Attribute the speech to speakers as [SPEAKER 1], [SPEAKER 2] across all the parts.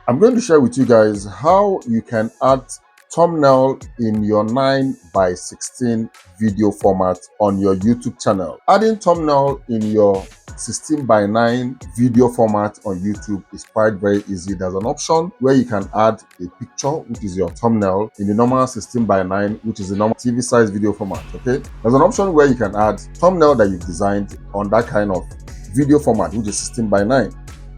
[SPEAKER 1] I'm going to share with you guys how you can add thumbnail in your 9:16 video format on your YouTube channel. Adding thumbnail in your 16:9 video format on YouTube is quite very easy. There's an option where you can add a picture, which is your thumbnail, in the normal 16:9, which is the normal TV size video format. Okay, there's an option where you can add thumbnail that you've designed on that kind of video format, which is 16:9.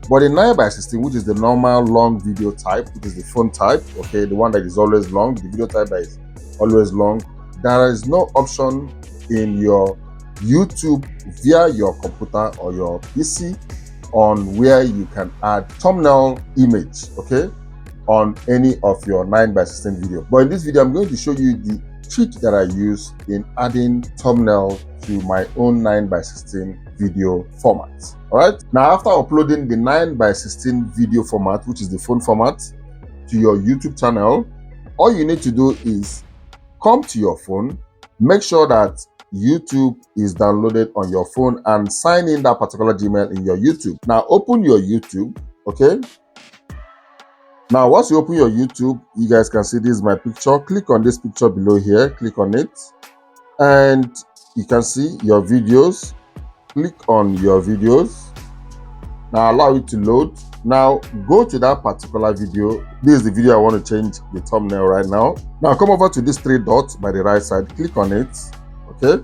[SPEAKER 1] But in 9:16, which is the normal long video type, which is the phone type, okay, the one that is always long, the video type that is always long, there is no option in your YouTube via your computer or your PC on where you can add thumbnail image, okay, on any of your 9:16 video. But in this video, I'm going to show you the trick that I use in adding thumbnail to my own 9:16 video format. All right, now after uploading the 9:16 video format, which is the phone format, to your YouTube channel, all you need to do is come to your phone, make sure that YouTube is downloaded on your phone, and sign in that particular Gmail in your YouTube. Now open your YouTube, okay? Now once you open your YouTube, you guys can see this is my picture. Click on this picture below here, click on it, and you can see your videos. Click on your videos. Now allow it to load. Now go to that particular video. This is the video I want to change the thumbnail right now. Now come over to these three dots by the right side, click on it, okay,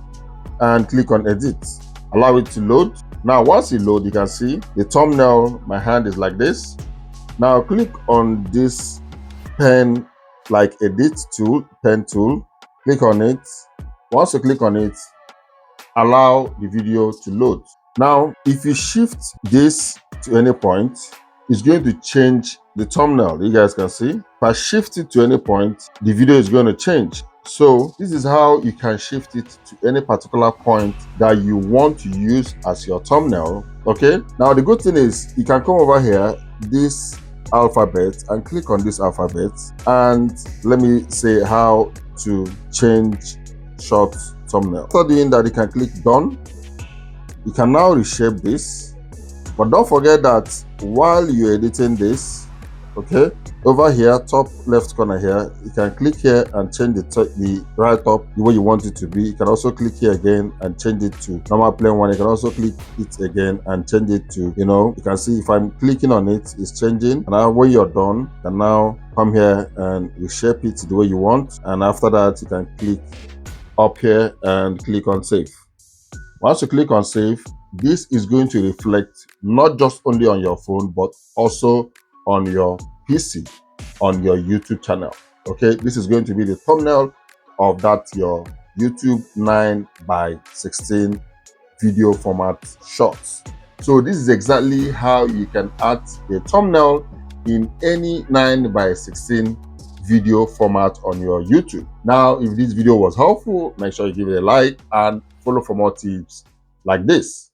[SPEAKER 1] and click on edit. Allow it to load. Now once it loads, you can see the thumbnail, my hand is like this. Now click on this pen, like edit tool, pen tool, click on it. Once you click on it, allow the video to load. Now if you shift this to any point, it's going to change the thumbnail. You guys can see if I shift it to any point, the video is going to change. So this is how you can shift it to any particular point that you want to use as your thumbnail. Okay, now the good thing is you can come over here, this alphabet, and click on this alphabet, and let me say how to change short thumbnail. After doing that, you can click done. You can now reshape this, but don't forget that while you're editing this, okay, over here top left corner here, you can click here and change the right top the way you want it to be. You can also click here again and change it to normal plain one. You can also click it again and change it to, you can see if I'm clicking on it, it's changing. And now when you're done, you can now come here and reshape it the way you want. And after that, you can click up here and click on save. Once you click on save, this is going to reflect not just only on your phone, but also on your PC, on your YouTube channel. Okay, this is going to be the thumbnail of that your YouTube 9:16 video format shorts. So this is exactly how you can add a thumbnail in any 9:16 video format on your YouTube. Now, if this video was helpful, make sure you give it a like and follow for more tips like this.